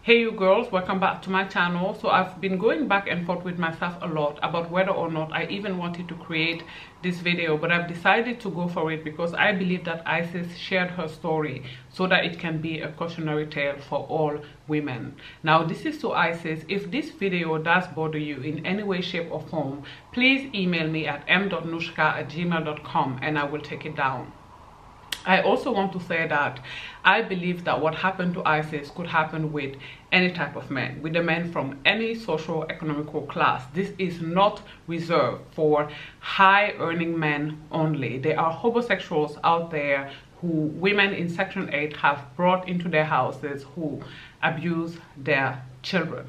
Hey you girls, welcome back to my channel. So I've been going back and forth with myself a lot about whether or not I even wanted to create this video, but I've decided to go for it because I believe that Isis shared her story so that it can be a cautionary tale for all women. Now this is to Isis. If this video does bother you in any way, shape or form, please email me at m.nushka@gmail.com and I will take it down. I also want to say that I believe that what happened to Isis could happen with any type of man, with a man from any social economical class. This is not reserved for high earning men only. There are homosexuals out there who women in Section 8 have brought into their houses who abuse their children.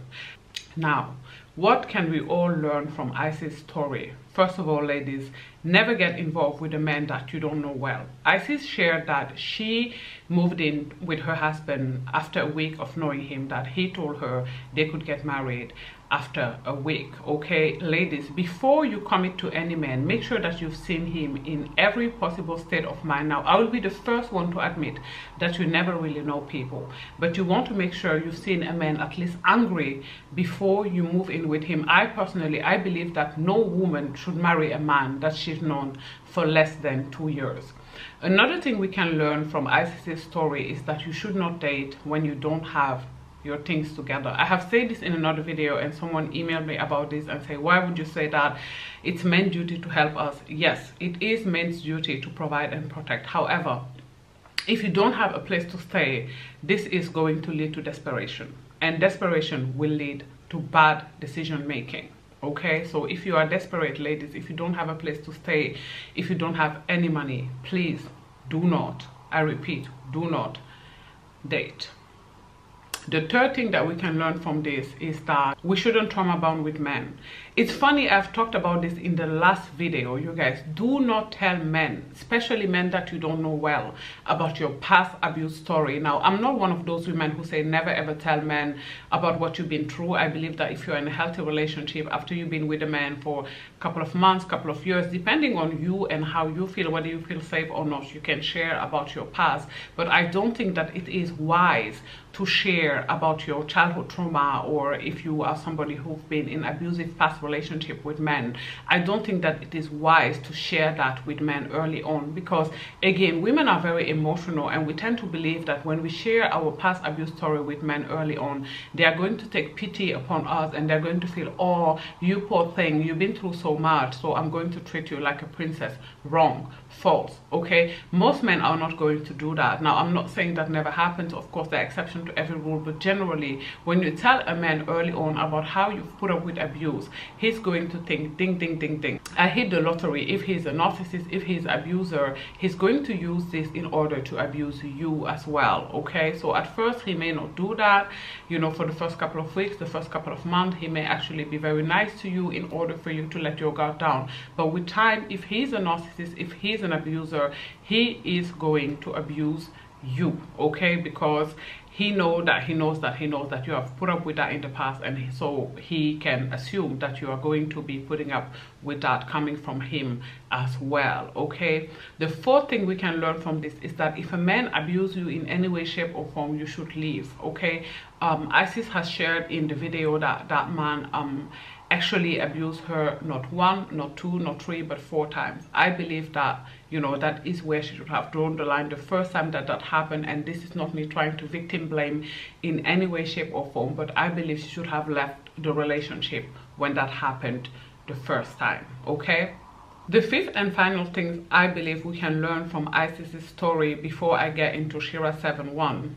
Now, what can we all learn from Isis' story? First of all, ladies, never get involved with a man that you don't know well. Isis shared that she moved in with her husband after a week of knowing him, that he told her they could get married after a week. Okay, ladies, before you commit to any man, make sure that you've seen him in every possible state of mind. Now, I will be the first one to admit that you never really know people, but you want to make sure you've seen a man at least angry before you move in with him. I believe that no woman should marry a man that she's known for less than 2 years. Another thing we can learn from Isis's story is that you should not date when you don't have your things together. I have said this in another video and someone emailed me about this and say, why would you say that? It's men's duty to help us. Yes, it is men's duty to provide and protect. However, if you don't have a place to stay, this is going to lead to desperation, and desperation will lead to bad decision making. Okay, so if you are desperate, ladies, if you don't have a place to stay, if you don't have any money, please do not, I repeat, do not date. The third thing that we can learn from this is that we shouldn't trauma bond with men. It's funny, I've talked about this in the last video. You guys, do not tell men, especially men that you don't know well, about your past abuse story. Now, I'm not one of those women who say never ever tell men about what you've been through. I believe that if you're in a healthy relationship, after you've been with a man for a couple of months, couple of years, depending on you and how you feel, whether you feel safe or not, you can share about your past. But I don't think that it is wise to share about your childhood trauma, or if you are somebody who's been in abusive past relationship with men, I don't think that it is wise to share that with men early on, because again, women are very emotional and we tend to believe that when we share our past abuse story with men early on, they are going to take pity upon us and they're going to feel, oh, you poor thing, you've been through so much, so I'm going to treat you like a princess. Wrong, false. Okay, most men are not going to do that. Now, I'm not saying that never happens. Of course, there are exceptions to every rule, but generally, when you tell a man early on about how you've put up with abuse, he's going to think, ding, ding, ding, ding, I hit the lottery. If he's a narcissist, if he's an abuser, he's going to use this in order to abuse you as well. Okay, so at first he may not do that, you know, for the first couple of weeks, the first couple of months, he may actually be very nice to you in order for you to let your guard down. But with time, if he's a narcissist, if he's an abuser, he is going to abuse you. Okay, because he knows that you have put up with that in the past, and so he can assume that you are going to be putting up with that coming from him as well. Okay, the fourth thing we can learn from this is that if a man abuses you in any way, shape or form, you should leave. Okay, Isis has shared in the video that that man actually abused her not one, not two, not three, but 4 times. I believe that, you know, that is where she should have drawn the line the first time that that happened. And this is not me trying to victim blame in any way, shape or form, but I believe she should have left the relationship when that happened the first time. Okay, the fifth and final thing I believe we can learn from Isis's story before I get into sheraseven 1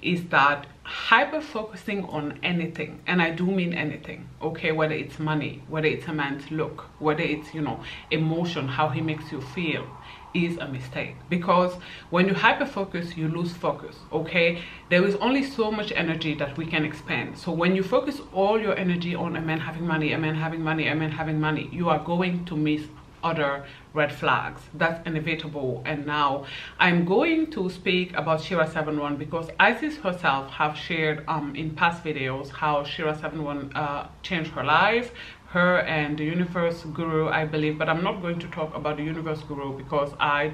is that hyper focusing on anything, and I do mean anything, okay, whether it's money, whether it's a man's look, whether it's, you know, emotion, how he makes you feel, is a mistake. Because when you hyper focus, you lose focus. Okay, there is only so much energy that we can expend. So when you focus all your energy on a man having money, a man having money, a man having money, you are going to miss other red flags. That's inevitable. And now I'm going to speak about sheraseven because Isis herself have shared in past videos how sheraseven changed her life, her and the universe guru, I believe. But I'm not going to talk about the universe guru because I'm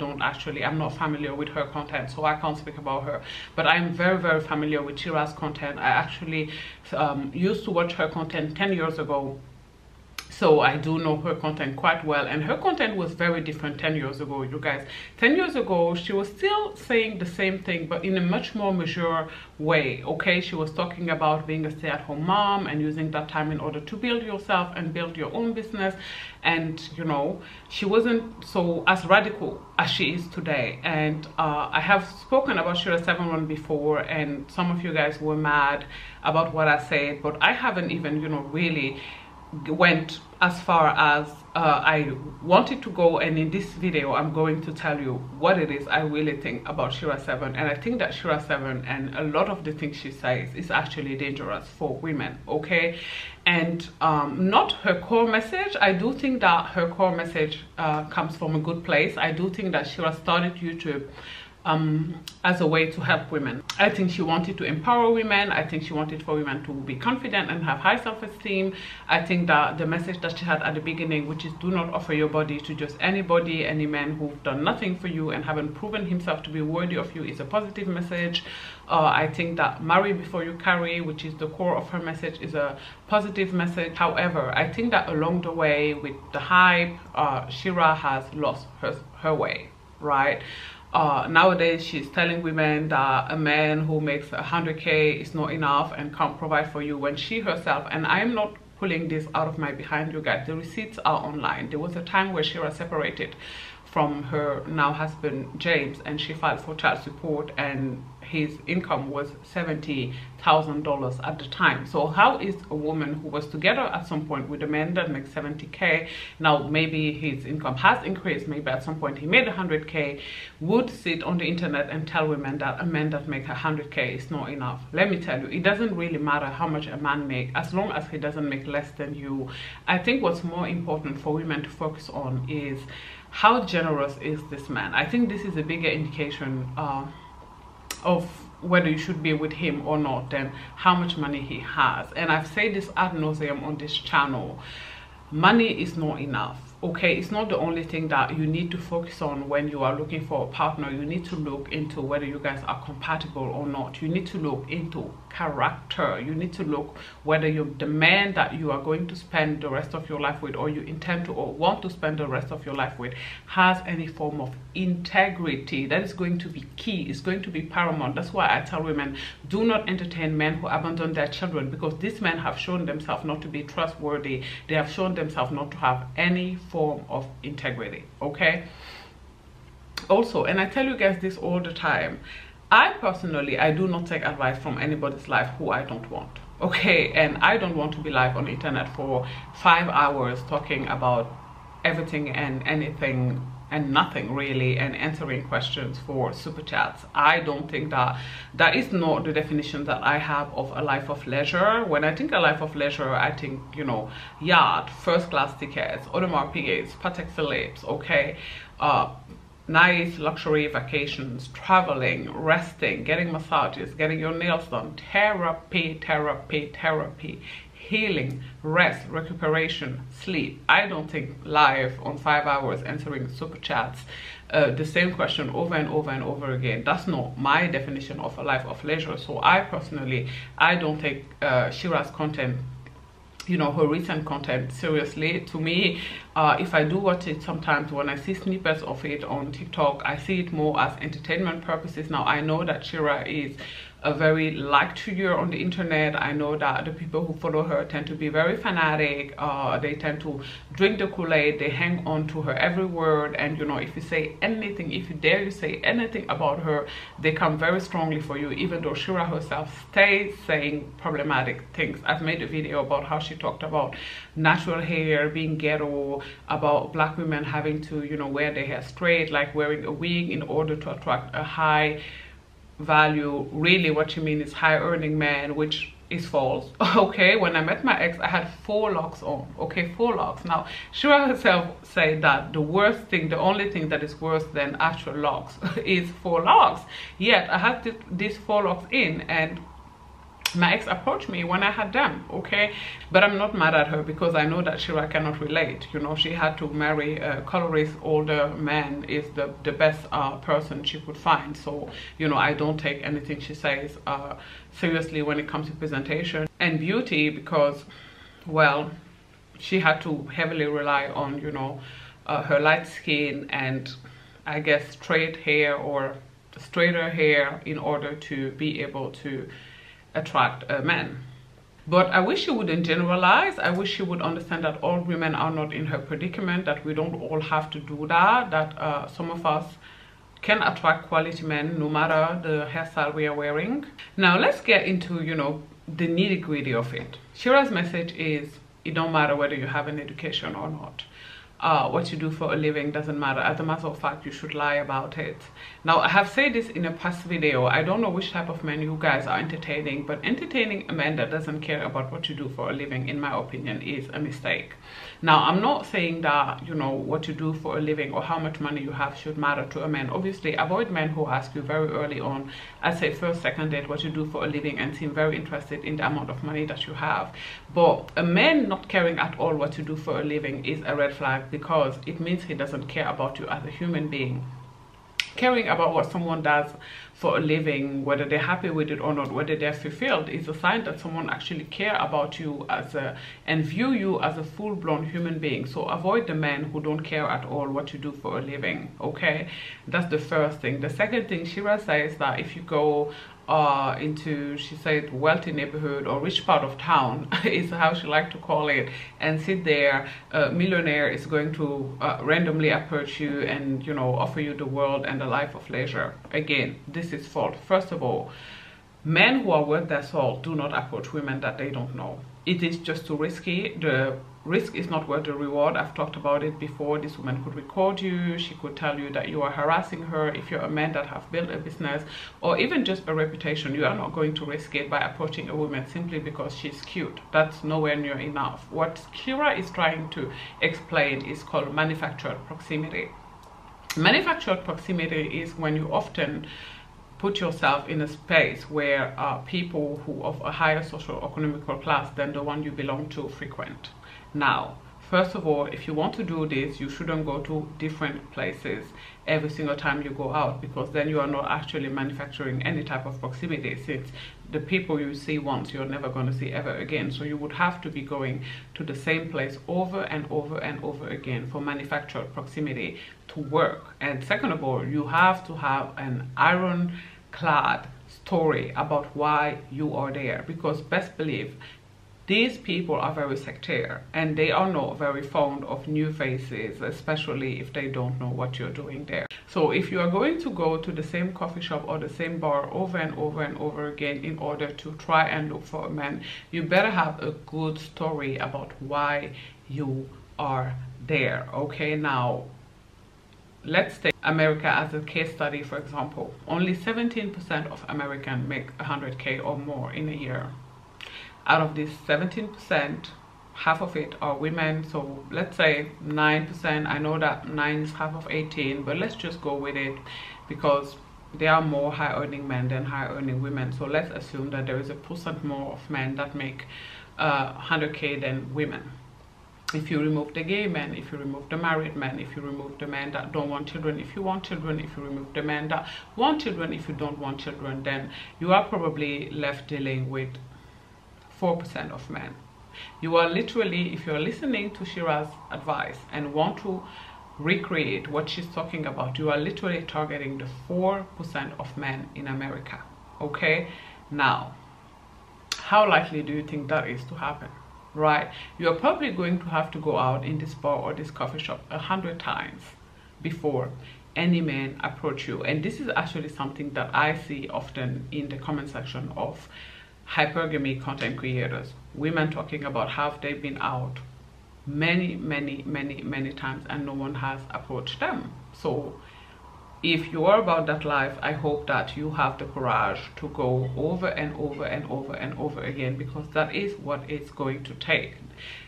not familiar with her content, so I can't speak about her. But I'm very, very familiar with Shira's content. I actually used to watch her content 10 years ago, so I do know her content quite well, and her content was very different 10 years ago, you guys. 10 years ago, she was still saying the same thing, but in a much more mature way, okay? She was talking about being a stay-at-home mom and using that time in order to build yourself and build your own business. And, you know, she wasn't so as radical as she is today. And I have spoken about sheraseven before, and some of you guys were mad about what I said, but I haven't even, you know, really went as far as I wanted to go. And in this video I'm going to tell you what it is I really think about sheraseven. And I think that sheraseven and a lot of the things she says is actually dangerous for women, okay? And not her core message. I do think that her core message comes from a good place. I do think that Shera started YouTube as a way to help women. I think she wanted to empower women. I think she wanted for women to be confident and have high self-esteem. I think that the message that she had at the beginning, which is do not offer your body to just anybody, any man who've done nothing for you and haven't proven himself to be worthy of you, is a positive message. I think that marry before you carry, which is the core of her message, is a positive message. However, I think that along the way with the hype, Shera has lost her way, right? Nowadays she's telling women that a man who makes 100K is not enough and can't provide for you, when she herself, and I'm not pulling this out of my behind, you guys, the receipts are online. There was a time where Shera separated from her now husband James, and she filed for child support, and his income was $70,000 at the time. So how is a woman who was together at some point with a man that makes 70K, now maybe his income has increased, maybe at some point he made 100K, would sit on the internet and tell women that a man that makes 100K is not enough? Let me tell you, it doesn't really matter how much a man makes, as long as he doesn't make less than you. I think what's more important for women to focus on is how generous is this man. I think this is a bigger indication of whether you should be with him or not than how much money he has. And I've said this ad nauseum on this channel. Money is not enough, okay? It's not the only thing that you need to focus on when you are looking for a partner. You need to look into whether you guys are compatible or not. You need to look into character. You need to look whether the man that you are going to spend the rest of your life with, or you intend to or want to spend the rest of your life with, has any form of integrity. That is going to be key. It's going to be paramount. That's why I tell women, do not entertain men who abandon their children, because these men have shown themselves not to be trustworthy. They have shown themselves not to have any form of integrity, okay? Also, and I tell you guys this all the time, I personally, I do not take advice from anybody's life who I don't want, okay? And I don't want to be live on the internet for 5 hours talking about everything and anything and nothing really, and answering questions for super chats. I don't think that is not the definition that I have of a life of leisure. When I think a life of leisure, I think, you know, yacht, first class tickets, Audemars Piguets, Patek Philippe's, okay? Nice luxury vacations, traveling, resting, getting massages, getting your nails done, therapy, healing, rest, recuperation, sleep. I don't think live on 5 hours answering super chats the same question over and over and over again, that's not my definition of a life of leisure. So I personally, I don't take Shera's content, you know, her recent content, seriously. To me, if I do watch it, sometimes when I see snippets of it on TikTok, I see it more as entertainment purposes. Now I know that Shera is a very liked figure on the internet. I know that the people who follow her tend to be very fanatic. They tend to drink the Kool-Aid. They hang on to her every word, and you know, if you say anything, if you dare to say anything about her, they come very strongly for you, even though Shera herself stays saying problematic things. I've made a video about how she talked about natural hair being ghetto, about black women having to, you know, wear their hair straight, like wearing a wig in order to attract a high value. Really what she means is high earning man, which is false. Okay, when I met my ex, I had 4 locks on. Okay, 4 locks. Now Shira herself said that the worst thing, the only thing that is worse than actual locks is 4 locks. Yet I had these 4 locks in, and my ex approached me when I had them. Okay, but I'm not mad at her because I know that Shira cannot relate. You know, she had to marry a colorist older man, is the best person she could find. So, you know, I don't take anything she says seriously when it comes to presentation and beauty, because, well, she had to heavily rely on, you know, her light skin and I guess straight hair or straighter hair in order to be able to attract a man. But I wish she wouldn't generalize. I wish she would understand that all women are not in her predicament, that we don't all have to do that, that some of us can attract quality men no matter the hairstyle we are wearing. Now let's get into, you know, the nitty-gritty of it. Shira's message is, it don't matter whether you have an education or not. What you do for a living doesn't matter. As a matter of fact, you should lie about it. Now, I have said this in a past video. I don't know which type of men you guys are entertaining, but entertaining a man that doesn't care about what you do for a living, in my opinion, is a mistake. Now, I'm not saying that, you know, what you do for a living or how much money you have should matter to a man. Obviously, avoid men who ask you very early on, I'd say first, second date, what you do for a living and seem very interested in the amount of money that you have. But a man not caring at all what you do for a living is a red flag, because it means he doesn't care about you as a human being. Caring about what someone does for a living, whether they're happy with it or not, whether they're fulfilled, is a sign that someone actually care about you as and view you as a full-blown human being. So avoid the men who don't care at all what you do for a living. Okay, that's the first thing. The second thing, Shira says that if you go into, she said, wealthy neighborhood or rich part of town is how she liked to call it, and sit there, a millionaire is going to randomly approach you and, you know, offer you the world and a life of leisure. Again, this is false. First of all, men who are worth their salt do not approach women that they don't know. It is just too risky. The risk is not worth the reward. I've talked about it before. This woman could record you. She could tell you that you are harassing her. If you're a man that have built a business or even just a reputation, you are not going to risk it by approaching a woman simply because she's cute. That's nowhere near enough. What Kira is trying to explain is called manufactured proximity. Manufactured proximity is when you often put yourself in a space where people who of a higher socio-economical class than the one you belong to frequent. Now, first of all, if you want to do this, you shouldn't go to different places every single time you go out, because then you are not actually manufacturing any type of proximity, since the people you see once, you're never going to see ever again. So you would have to be going to the same place over and over and over again for manufactured proximity to work. And second of all, you have to have an ironclad story about why you are there, because best believe these people are very sectarian and they are not very fond of new faces, especially if they don't know what you're doing there. So if you are going to go to the same coffee shop or the same bar over and over and over again in order to try and look for a man, you better have a good story about why you are there. Okay, now let's take America as a case study, for example. Only 17% of Americans make 100K or more in a year. Out of this 17%, half of it are women, so let's say 9%. I know that 9 is half of 18, but let's just go with it because there are more high earning men than high earning women. So let's assume that there is a percent more of men that make 100K than women. If you remove the gay men, if you remove the married men, if you remove the men that don't want children, if you want children, if you remove the men that want children, if you don't want children, then you are probably left dealing with 4% of men. You are literally, if you're listening to Shira's advice and want to recreate what she's talking about, you are literally targeting the 4% of men in America. Okay, now how likely do you think that is to happen? Right, you're probably going to have to go out in this bar or this coffee shop 100 times before any man approach you. And this is actually something that I see often in the comment section of hypergamy content creators. Women talking about how they've been out many times and no one has approached them. So if you are about that life, I hope that you have the courage to go over and over and over and over again, because that is what it's going to take.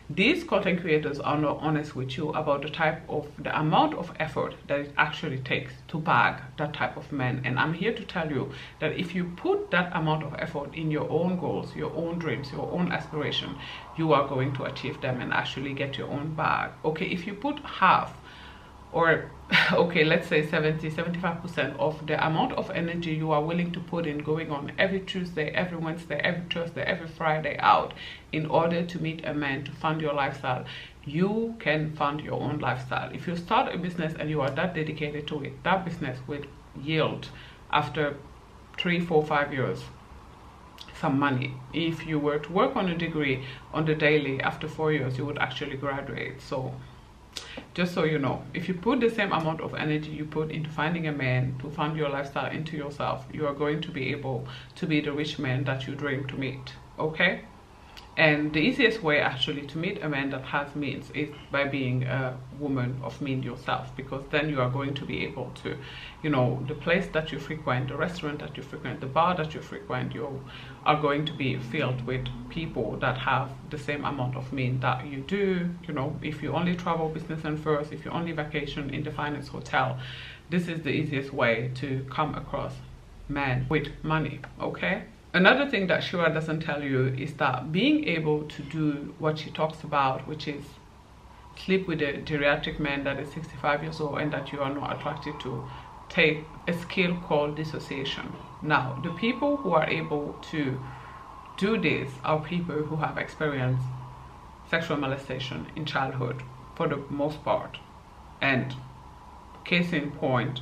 These content creators are not honest with you about the amount of effort that it actually takes to bag that type of man. And I'm here to tell you that if you put that amount of effort in your own goals, your own dreams, your own aspiration, you are going to achieve them and actually get your own bag. Okay, if you put half, or okay, let's say 70-75% of the amount of energy you are willing to put in going on every Tuesday, every Wednesday, every Thursday, every Friday out in order to meet a man to fund your lifestyle, you can fund your own lifestyle. If you start a business and you are that dedicated to it, that business will yield after 3, 4, 5 years some money. If you were to work on a degree on the daily, after 4 years you would actually graduate. So just so you know, if you put the same amount of energy you put into finding a man to fund your lifestyle into yourself, you are going to be able to be the rich man that you dream to meet. Okay? And the easiest way actually to meet a man that has means is by being a woman of means yourself, because then you are going to be able to, you know, the place that you frequent, the restaurant that you frequent, the bar that you frequent, you are going to be filled with people that have the same amount of means that you do. You know, if you only travel business and first, if you only vacation in the finest hotel, this is the easiest way to come across men with money. Okay? Another thing that Shera doesn't tell you is that being able to do what she talks about, which is sleep with a geriatric man that is 65 years old and that you are not attracted to, take a skill called dissociation. Now, the people who are able to do this are people who have experienced sexual molestation in childhood for the most part. And case in point,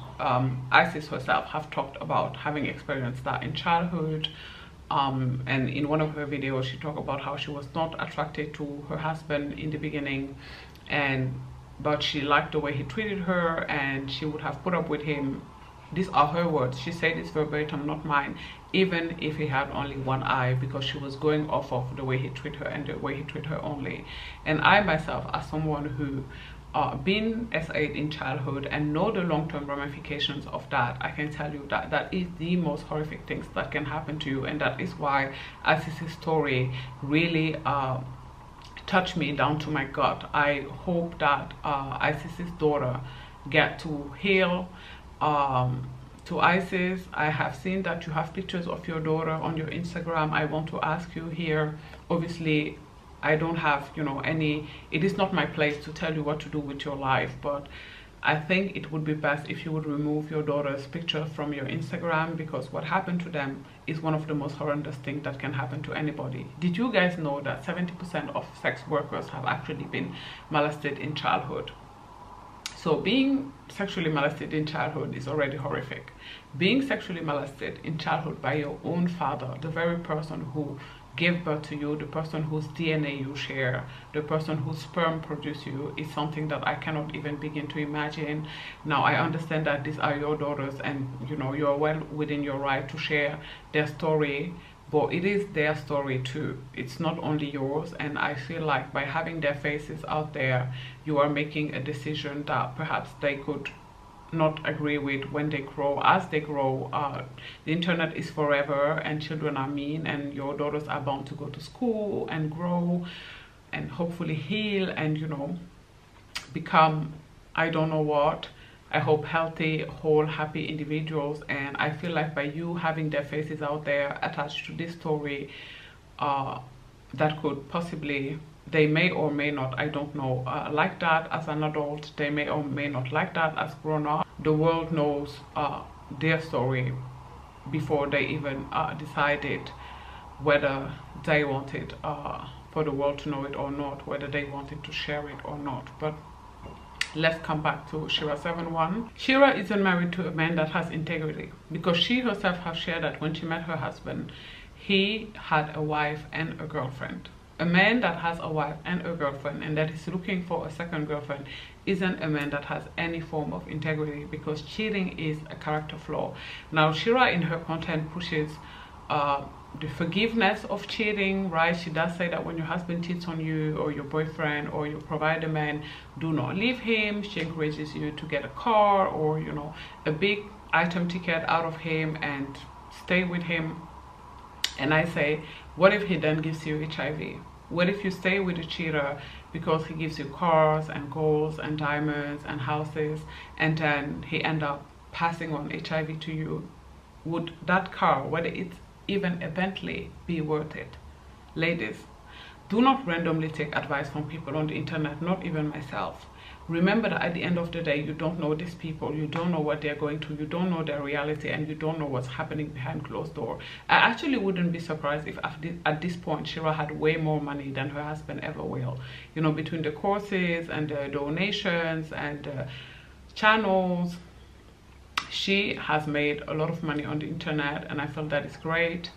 Isis herself have talked about having experienced that in childhood. And in one of her videos she talked about how she was not attracted to her husband in the beginning, but she liked the way he treated her and she would have put up with him. These are her words, she said this verbatim, not mine, even if he had only one eye, because she was going off of the way he treated her and the way he treated her only. And I myself, as someone who been S8 in childhood and know the long-term ramifications of that, I can tell you that that is the most horrific things that can happen to you. And that is why Isis's story really touched me down to my gut. I hope that Isis's daughter get to heal. To Isis, I have seen that you have pictures of your daughter on your Instagram. I want to ask you here, obviously I don't have, you know, it is not my place to tell you what to do with your life, but I think it would be best if you would remove your daughter's picture from your Instagram, because what happened to them is one of the most horrendous things that can happen to anybody. Did you guys know that 70% of sex workers have actually been molested in childhood? So being sexually molested in childhood is already horrific. Being sexually molested in childhood by your own father, the very person who gave birth to you, the person whose DNA you share, the person whose sperm produced you, is something that I cannot even begin to imagine. Now, I understand that these are your daughters and, you know, you're well within your right to share their story, but it is their story too. It's not only yours. And I feel like by having their faces out there, you are making a decision that perhaps they could not agree with when they grow. As they grow, the internet is forever and children are mean, and your daughters are bound to go to school and grow and hopefully heal and, you know, become, I don't know what, I hope healthy, whole, happy individuals. And I feel like by you having their faces out there attached to this story, that could possibly, they may or may not, I don't know, like that as an adult. They may or may not like that as grown up. The world knows their story before they even decided whether they wanted for the world to know it or not, whether they wanted to share it or not. But let's come back to sheraseven 1. Shera isn't married to a man that has integrity, because she herself has shared that when she met her husband, he had a wife and a girlfriend. A man that has a wife and a girlfriend and that is looking for a second girlfriend isn't a man that has any form of integrity, because cheating is a character flaw. Now, Shera in her content pushes the forgiveness of cheating, right? She does say that when your husband cheats on you, or your boyfriend or your provider man, do not leave him. She encourages you to get a car, or you know, a big item ticket out of him and stay with him. And I say, what if he then gives you HIV? What if you stay with a cheater because he gives you cars and golds and diamonds and houses, and then he end up passing on HIV to you? Would that car, whether it's even a Bentley, be worth it? Ladies, do not randomly take advice from people on the internet, not even myself. Remember that at the end of the day, you don't know these people, you don't know what they're going through, you don't know their reality, and you don't know what's happening behind closed door. I actually wouldn't be surprised if at this point Shera had way more money than her husband ever will. You know, between the courses and the donations and the channels, she has made a lot of money on the internet, and I feel that is great.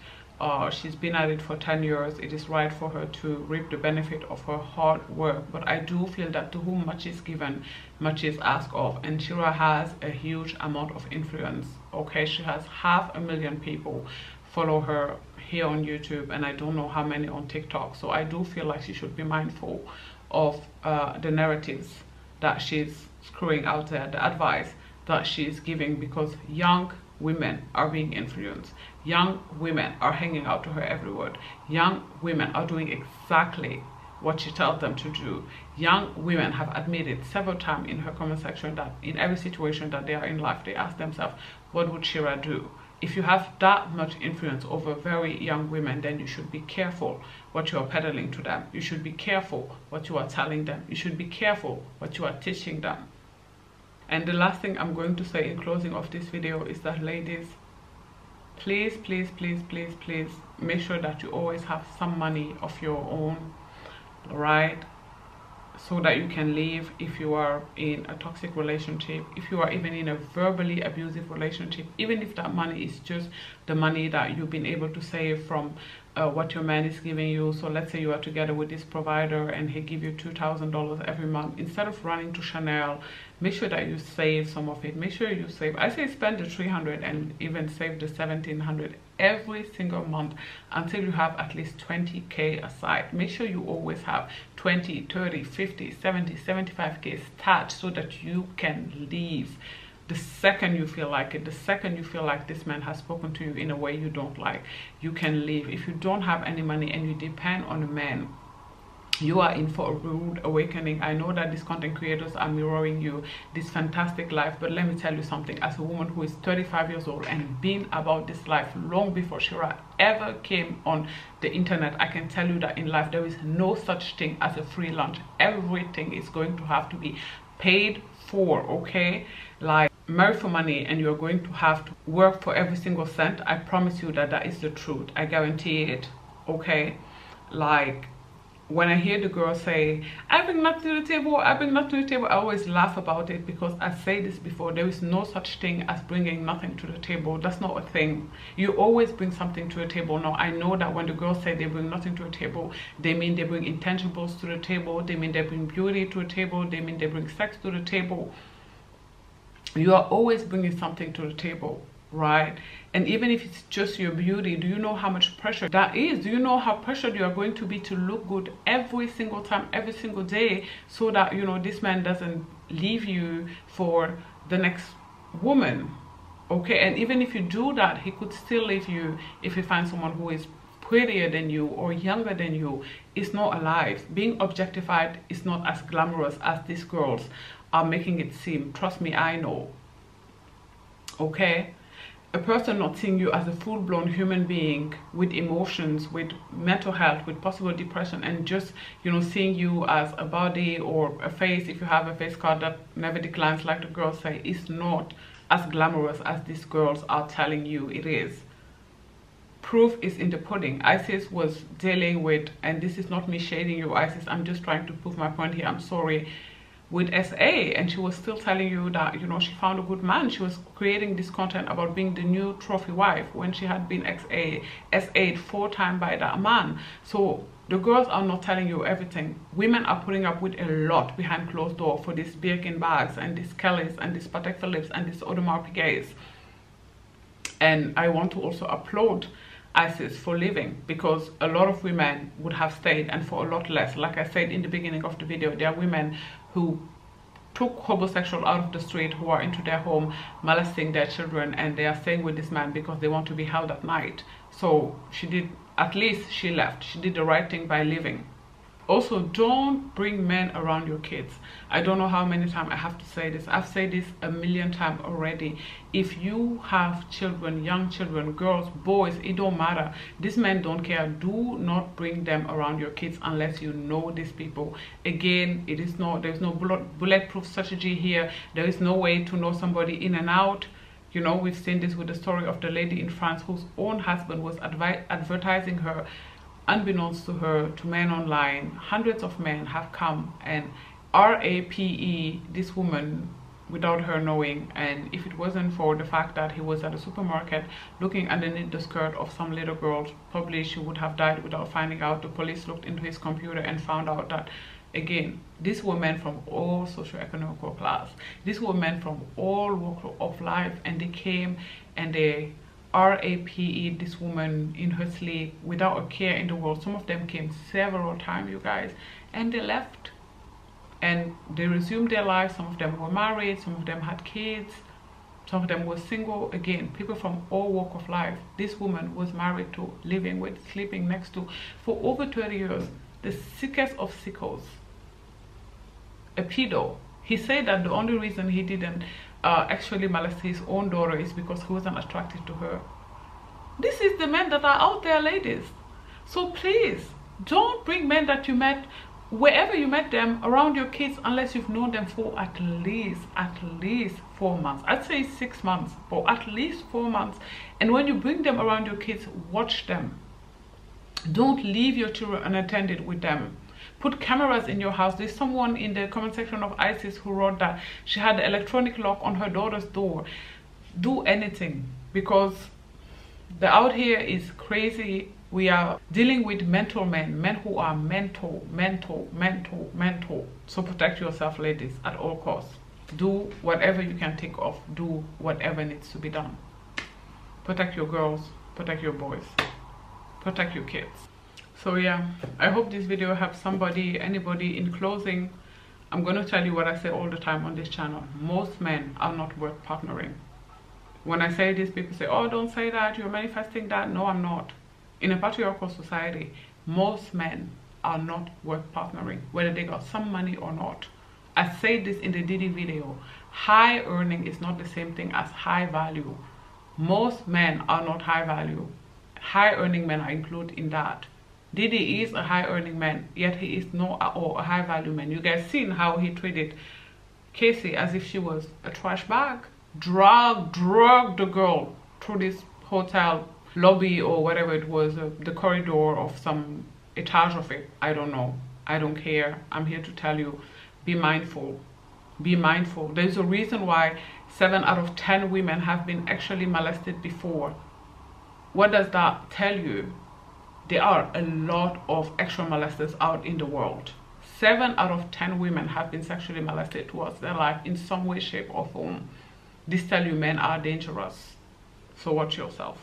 She's been at it for 10 years. It is right for her to reap the benefit of her hard work. But I do feel that to whom much is given, much is asked of. And Shera has a huge amount of influence. Okay, she has 500,000 people follow her here on YouTube, and I don't know how many on TikTok. So I do feel like she should be mindful of the narratives that she's screwing out there, the advice that she's giving, because young women are being influenced. Young women are hanging out to her every word. Young women are doing exactly what she tells them to do. Young women have admitted several times in her comment section that in every situation that they are in life, they ask themselves, what would Shera do? If you have that much influence over very young women, then you should be careful what you are peddling to them. You should be careful what you are telling them. You should be careful what you are teaching them. And the last thing I'm going to say in closing of this video is that, ladies, please, please, please, please, please make sure that you always have some money of your own, right? So that you can leave if you are in a toxic relationship, if you are even in a verbally abusive relationship, even if that money is just the money that you've been able to save from what your man is giving you. So let's say you are together with this provider and he give you $2,000 every month. Instead of running to Chanel, make sure that you save some of it. Make sure you save. I say spend the $300 and even save the $1,700 every single month until you have at least 20K aside. Make sure you always have 20, 30, 50, 70, 75K stashed so that you can leave the second you feel like it. The second you feel like this man has spoken to you in a way you don't like, you can leave. If you don't have any money and you depend on a man, you are in for a rude awakening. I know that these content creators are mirroring you this fantastic life, but let me tell you something. As a woman who is 35 years old and been about this life long before Shera ever came on the internet, I can tell you that in life there is no such thing as a free lunch. Everything is going to have to be paid for, okay? Like, marry for money and you're going to have to work for every single cent. I promise you that that is the truth. I guarantee it, okay? Like, when I hear the girls say, I bring nothing to the table, I bring nothing to the table, I always laugh about it, because I say this before, there is no such thing as bringing nothing to the table. That's not a thing. You always bring something to the table. Now, I know that when the girls say they bring nothing to the table, they mean they bring intangibles to the table, they mean they bring beauty to the table, they mean they bring sex to the table. You are always bringing something to the table, right? And even if it's just your beauty, do you know how much pressure that is? Do you know how pressured you are going to be to look good every single time, every single day, so that, you know, this man doesn't leave you for the next woman, okay? And even if you do that, he could still leave you if he finds someone who is prettier than you or younger than you. It's not alive. Being objectified is not as glamorous as these girls are making it seem. Trust me, I know, okay? A person not seeing you as a full-blown human being with emotions, with mental health, with possible depression, and just, you know, seeing you as a body or a face, if you have a face card that never declines, like the girls say, is not as glamorous as these girls are telling you it is. Proof is in the pudding. Isis was dealing with, and this is not me shading you, Isis, I'm just trying to prove my point here, I'm sorry, with SA, and she was still telling you that, you know, she found a good man. She was creating this content about being the new trophy wife when she had been SA'd 4 times by that man. So the girls are not telling you everything. Women are putting up with a lot behind closed door for these Birkin bags and these Kellys and these Patek Philippe's and these Audemars Piguets. And I want to also applaud ISIS for living, because a lot of women would have stayed, and for a lot less. Like I said in the beginning of the video, there are women who took homosexual out of the street, who are into their home molesting their children, and they are staying with this man because they want to be held at night. So she did, at least she left. She did the right thing by leaving. Also, don't bring men around your kids. I don't know how many times I have to say this. I've said this a million times already. If you have children, young children, girls, boys, it don't matter. These men don't care. Do not bring them around your kids unless you know these people. Again, there's no bulletproof strategy here. There is no way to know somebody in and out. You know, we've seen this with the story of the lady in France whose own husband was advertising her, unbeknownst to her, to men online. Hundreds of men have come and RAPE this woman without her knowing, and if it wasn't for the fact that he was at a supermarket looking underneath the skirt of some little girl, probably she would have died without finding out. The police looked into his computer and found out that, again, these were men from all socioeconomic class. These were men from all walks of life, and they came and they RAPE this woman in her sleep without a care in the world. Some of them came several times, you guys, and they left and they resumed their lives. Some of them were married, some of them had kids, some of them were single. Again, people from all walks of life. This woman was married to, living with, sleeping next to for over 30 years. The sickest of sickos, a pedo. He said that the only reason he didn't actually molest his own daughter is because he wasn't attracted to her. This is the men that are out there, ladies. So please, don't bring men that you met, wherever you met them, around your kids unless you've known them for at least 4 months. I'd say 6 months, but at least 4 months. And when you bring them around your kids, watch them. Don't leave your children unattended with them. Put cameras in your house. There's someone in the comment section of ISIS who wrote that she had the electronic lock on her daughter's door. Do anything, because the out here is crazy. We are dealing with mental men who are mental. So protect yourself, ladies, at all costs. Do whatever you can think of. Do whatever needs to be done. Protect your girls, protect your boys, protect your kids. So yeah, I hope this video helps somebody, anybody. In closing, I'm going to tell you what I say all the time on this channel. Most men are not worth partnering. When I say this, people say, oh, don't say that, you're manifesting that. No, I'm not. In a patriarchal society, most men are not worth partnering, whether they got some money or not. I said this in the Diddy video. High earning is not the same thing as high value. Most men are not high value. High earning men are included in that. Diddy is a high earning man, yet he is not a high value man. You guys seen how he treated Casey as if she was a trash bag. Drugged the girl through this hotel lobby or whatever it was, the corridor of some etage of it. I don't know. I don't care. I'm here to tell you, be mindful. Be mindful. There's a reason why 7 out of 10 women have been actually molested before. What does that tell you? There are a lot of extra molesters out in the world. 7 out of 10 women have been sexually molested towards their life in some way, shape, or form. This tells you men are dangerous. So watch yourself.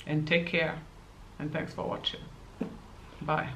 And take care. And thanks for watching. Bye.